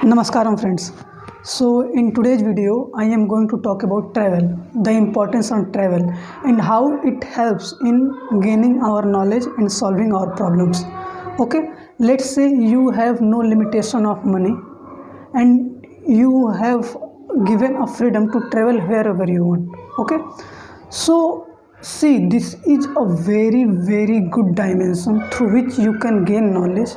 Namaskaram friends. So in today's video I am going to talk about travel, the importance of travel and how it helps in gaining our knowledge and solving our problems. Okay, let's say you have no limitation of money and you have given a freedom to travel wherever you want. Okay, so see, this is a very good dimension through which you can gain knowledge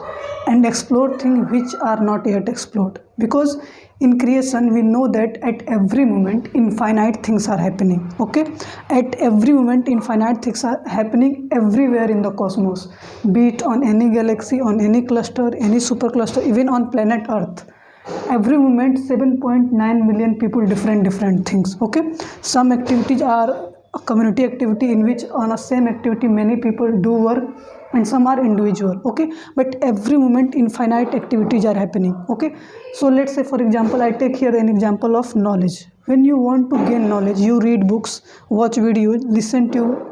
and explore things which are not yet explored, because in creation we know that at every moment infinite things are happening. Okay, at every moment infinite things are happening everywhere in the cosmos, be it on any galaxy, on any cluster, any supercluster, even on planet earth. Every moment 7.9 million people different things. Okay, some activities are a community activity in which on a same activity many people do work, and some are individual. Okay, but every moment infinite activities are happening. Okay, so let's say for example I take here an example of knowledge. When you want to gain knowledge, you read books, watch videos, listen to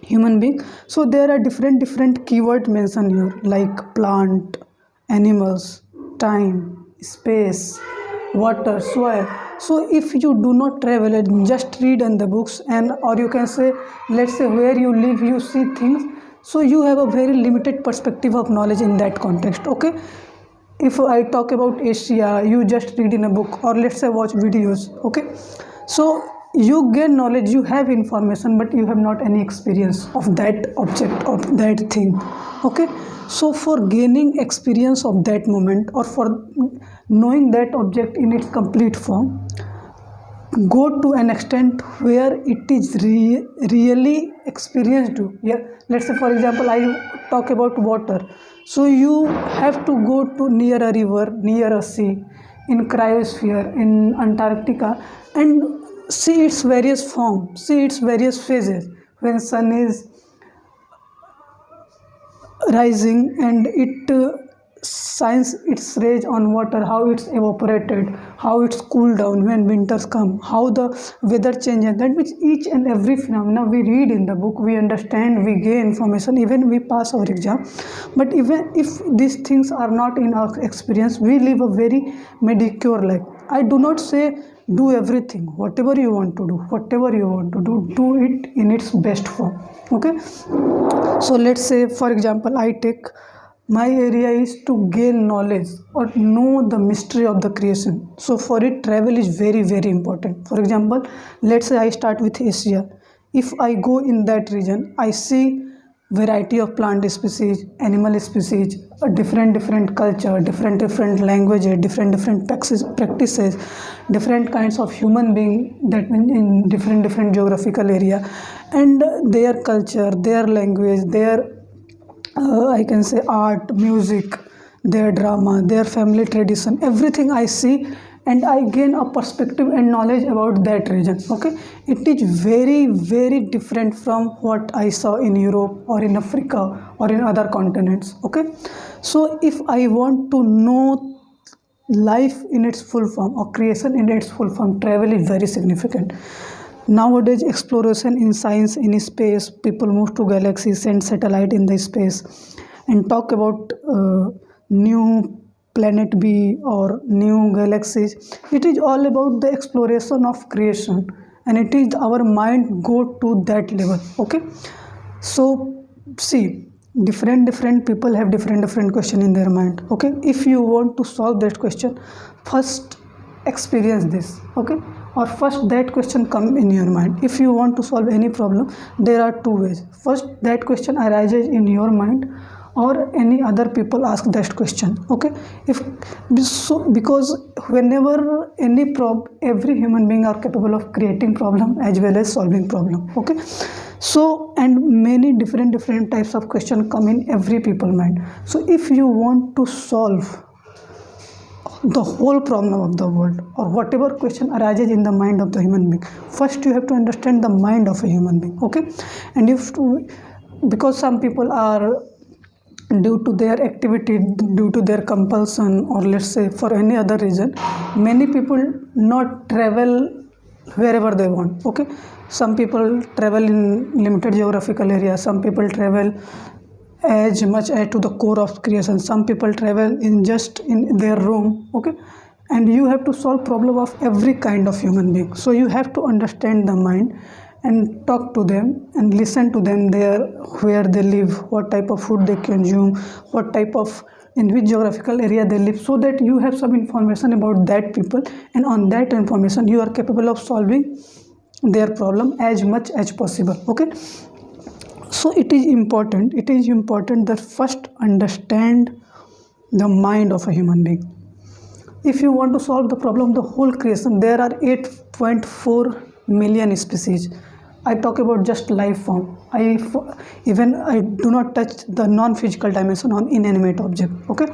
human being. So there are different keywords mentioned here, like plant, animals, time, space, water, soil. So if you do not travel and just read in the books, and or you can say, let's say where you live you see things, so you have a very limited perspective of knowledge in that context. Okay, if I talk about Asia, you just read in a book or let's say watch videos. Okay, so you gain knowledge, you have information, but you have not any experience of that object, of that thing. Okay, so for gaining experience of that moment or for knowing that object in its complete form, go to an extent where it is really experienced. Yeah, let's say for example I talk about water. So you have to go to near a river, near a sea, in cryosphere, in Antarctica, and see its various forms, see its various phases. When sun is rising and it shines its rays on water, how it's evaporated, how it's cooled down when winters come, how the weather changes. That means each and every phenomena we read in the book, we understand, we gain information, even we pass our exam. But even if these things are not in our experience, we live a very mediocre life. I do not say do everything, whatever you want to do, whatever you want to do it in its best form. Okay, so let's say for example I take my area is to gain knowledge or know the mystery of the creation. So for it travel is very important. For example, let's say I start with Asia. If I go in that region, I see variety of plant species, animal species, a different culture, different languages, different practices, different kinds of human being that in different geographical area, and their culture, their language, their I can say art, music, their drama, their family tradition, everything I see, and I gain a perspective and knowledge about that region. Okay, it is very different from what I saw in Europe or in Africa or in other continents. Okay, so if I want to know life in its full form or creation in its full form, travel is very significant. Nowadays exploration in science, in space, people move to galaxies, send satellite in the space and talk about new planet B or new galaxies. It is all about the exploration of creation, and it is our mind go to that level. Okay, so see, different people have different question in their mind. Okay, if you want to solve that question, first experience this. Okay, or first that question come in your mind. If you want to solve any problem, there are two ways. First, that question arises in your mind, or any other people ask that question. Okay, if so, because whenever every human being are capable of creating problem as well as solving problem. Okay, so and many different types of question come in every people mind. So if you want to solve the whole problem of the world or whatever question arises in the mind of the human being, first you have to understand the mind of a human being. Okay, and because some people are, due to their activity, due to their compulsion, or let's say for any other reason, many people not travel wherever they want. Okay, some people travel in limited geographical area, some people travel as much as to the core of creation. Some people travel in just in their room, okay, and you have to solve problem of every kind of human being. So you have to understand the mind and talk to them and listen to them there, where they live, what type of food they consume, what type of, in which geographical area they live, so that you have some information about that people, and on that information you are capable of solving their problem as much as possible. Okay, so it is important that first understand the mind of a human being. If you want to solve the problem of the whole creation, there are 8.4 million species. I talk about just life form. I do not touch the non-physical dimension on inanimate object. Okay,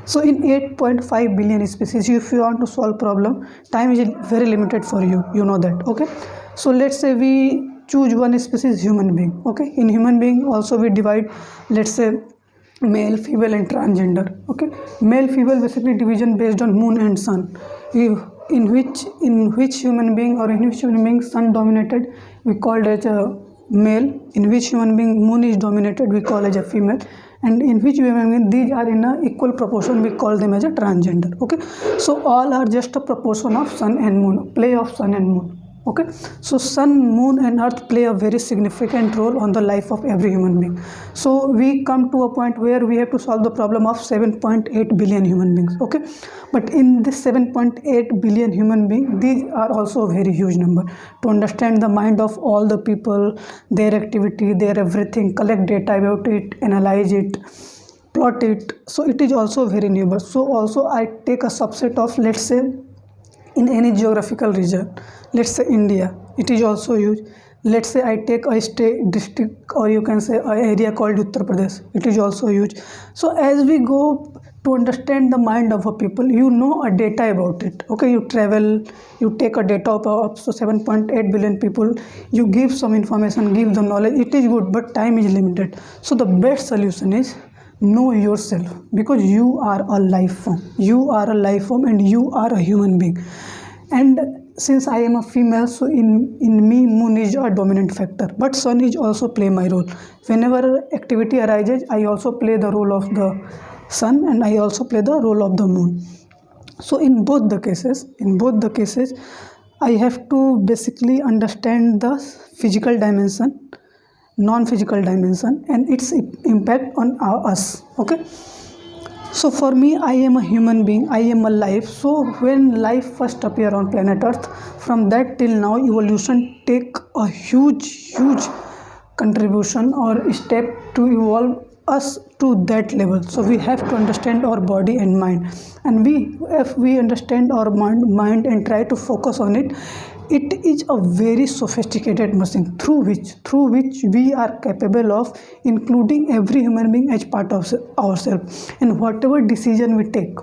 so in 8.5 billion species, if you want to solve problem, time is very limited for you. You know that. Okay, so let's say we choose one species, human being. Okay, in human being also we divide, let's say, male, female and transgender. Okay, male female basically division based on moon and sun. In which human being, or in which human being sun dominated, we called as a male. In which human being moon is dominated, we call as a female. And in which human being these are in a equal proportion, we call them as a transgender. Okay, so all are just a proportion of sun and moon, play of sun and moon. Okay, so sun, moon and earth play a very significant role on the life of every human being. So we come to a point where we have to solve the problem of 7.8 billion human beings. Okay, but in this 7.8 billion human beings, these are also a very huge number. To understand the mind of all the people, their activity, their everything, collect data about it, analyze it, plot it, so it is also very number. So also I take a subset of, let's say, in any geographical region, let's say India, it is also huge. Let's say I take a state, district, or you can say an area called Uttar Pradesh, it is also huge. So as we go to understand the mind of a people, you know a data about it. Okay, you travel, you take a data of so 7.8 billion people, you give some information, give the knowledge, it is good, but time is limited. So the best solution is know yourself, because you are a life form. You are a life form and you are a human being. And since I am a female, so in me moon is a dominant factor, but sun is also play my role. Whenever activity arises, I also play the role of the sun and I also play the role of the moon. So in both the cases I have to basically understand the physical dimension, non-physical dimension, and its impact on us. Okay, so for me, I am a human being, I am a life. So when life first appeared on planet earth, from that till now, evolution take a huge contribution or step to evolve us to that level. So we have to understand our body and mind, and if we understand our mind and try to focus on it, it is a very sophisticated machine through which we are capable of including every human being as part of ourselves, and whatever decision we take,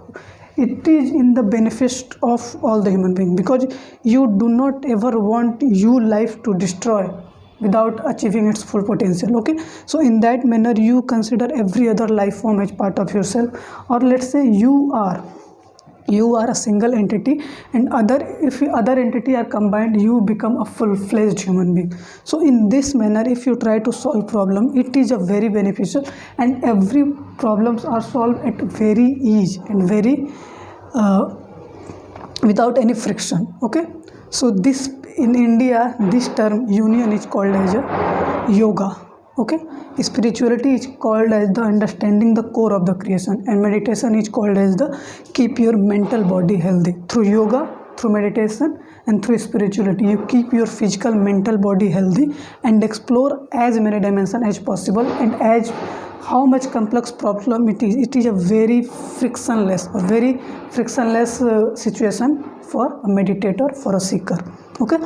it is in the benefit of all the human beings, because you do not ever want your life to destroy without achieving its full potential. Okay, so in that manner you consider every other life form as part of yourself, or let's say you are a single entity, and if other entity are combined, you become a full-fledged human being. So in this manner, if you try to solve problem, it is a very beneficial, and every problems are solved at very ease and very without any friction. Okay, so this in India, this term union is called as a yoga. Okay, spirituality is called as the understanding the core of the creation, and meditation is called as the keep your mental body healthy. Through yoga, through meditation and through spirituality, you keep your physical mental body healthy and explore as many dimensions as possible, and as how much complex problem it is a very frictionless situation for a meditator, for a seeker. Okay,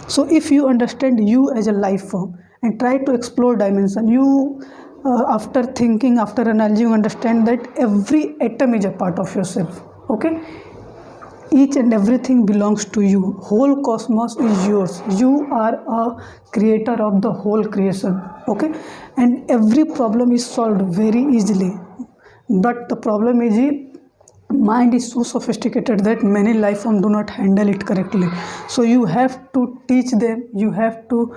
so if you understand you as a life form and try to explore dimension, you after thinking, after analyzing, you understand that every atom is a part of yourself. Okay, each and everything belongs to you. Whole cosmos is yours. You are a creator of the whole creation. Okay, and every problem is solved very easily, but the problem is mind is so sophisticated that many life forms do not handle it correctly. So you have to teach them, you have to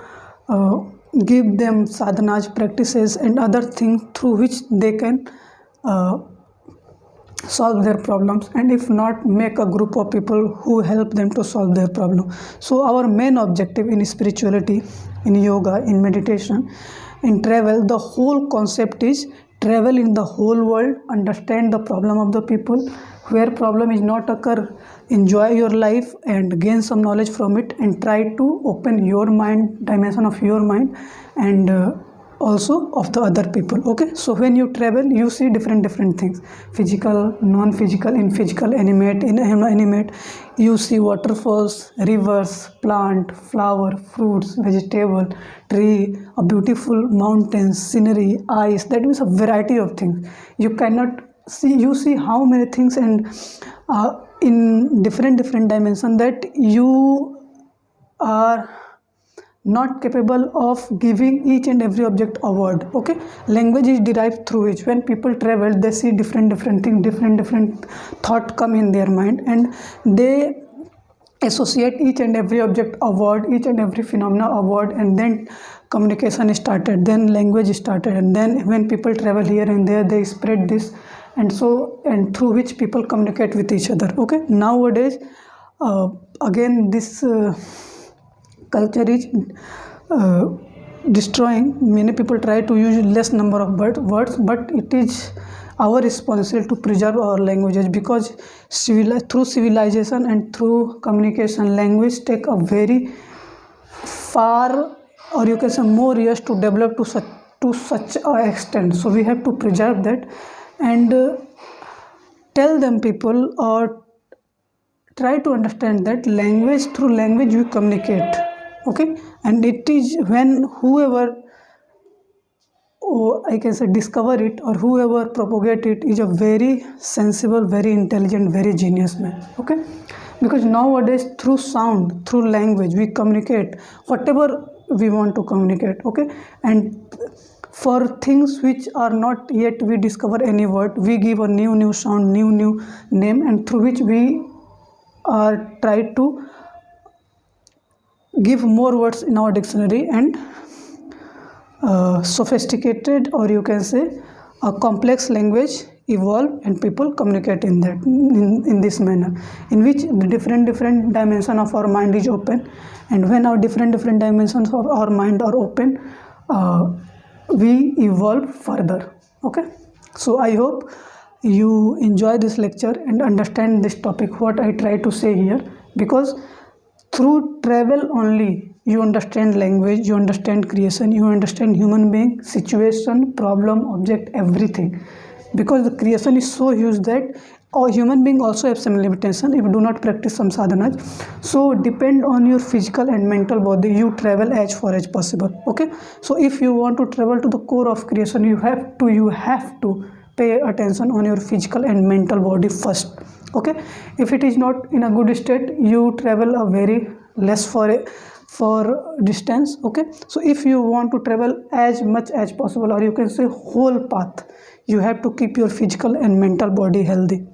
give them sadhanas, practices, and other things through which they can uh, solve their problems, and if not, make a group of people who help them to solve their problem. So our main objective in spirituality, in yoga, in meditation, in travel, the whole concept is travel in the whole world, understand the problem of the people, where problem is not occur, enjoy your life and gain some knowledge from it, and try to open your mind, dimension of your mind, and also of the other people. Okay, so when you travel, you see different things: physical, non-physical, in physical, animate, in inanimate. You see waterfalls, rivers, plant, flower, fruits, vegetable, tree, a beautiful mountains, scenery, ice. That means a variety of things you cannot see. You see how many things, and in different dimension, that you are not capable of giving each and every object a word. Okay, language is derived through which, when people travel, they see different things, different thought come in their mind, and they associate each and every object a word, each and every phenomena a word, and then communication started, then language started, and then when people travel here and there, they spread this, and so, and through which people communicate with each other. Okay, nowadays again this culture is destroying. Many people try to use less number of words, but it is our responsibility to preserve our languages, because through civilization and through communication, language take a very far, or you can say more years to develop to such a extent. So we have to preserve that, and tell them people, or try to understand that language, through language we communicate. Okay, and it is when whoever, I can say, discover it, or whoever propagate it, is a very sensible, very intelligent, very genius man. Okay, because nowadays through sound, through language, we communicate whatever we want to communicate. Okay, and for things which are not yet we discover any word, we give a new sound, new name, and through which we are try to give more words in our dictionary, and sophisticated, or you can say a complex language evolve, and people communicate in that, in this manner, in which the different dimension of our mind is open, and when our different dimensions of our mind are open, we evolve further. Okay, so I hope you enjoy this lecture and understand this topic, what I try to say here, because through travel only you understand language, you understand creation, you understand human being, situation, problem, object, everything, because the creation is so huge that a human being also have some limitation if you do not practice some sadhanas. So depend on your physical and mental body, you travel as far as possible. Okay, so if you want to travel to the core of creation, you have to pay attention on your physical and mental body first. Okay, if it is not in a good state, you travel a very less for distance. Okay, so if you want to travel as much as possible, or you can say whole path, you have to keep your physical and mental body healthy.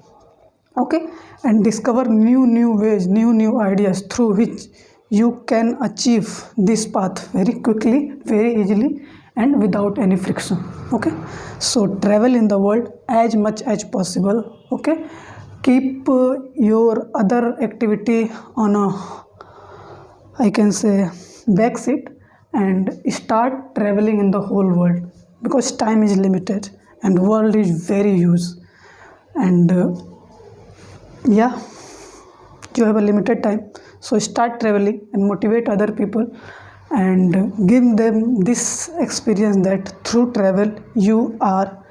Okay, and discover new ways, new ideas through which you can achieve this path very quickly, very easily, and without any friction. Okay, so travel in the world as much as possible. Okay, keep your other activity on a, I can say, back seat, and start traveling in the whole world, because time is limited and world is very huge, and yeah, you have a limited time. So start traveling and motivate other people, and give them this experience that through travel you are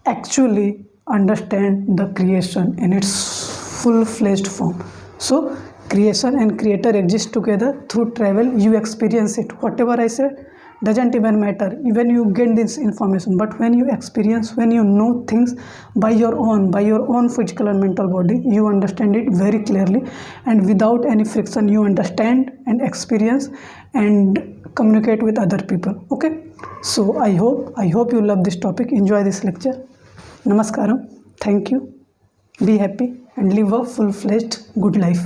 actually understand the creation in its full-fledged form. So creation and creator exist together. Through travel you experience it. Whatever I said doesn't even matter when you get this information, but when you experience, when you know things by your own physical and mental body, you understand it very clearly, and without any friction you understand and experience and communicate with other people. Okay, so I hope you love this topic, enjoy this lecture. Namaskaram, thank you, be happy and live a full-fledged good life.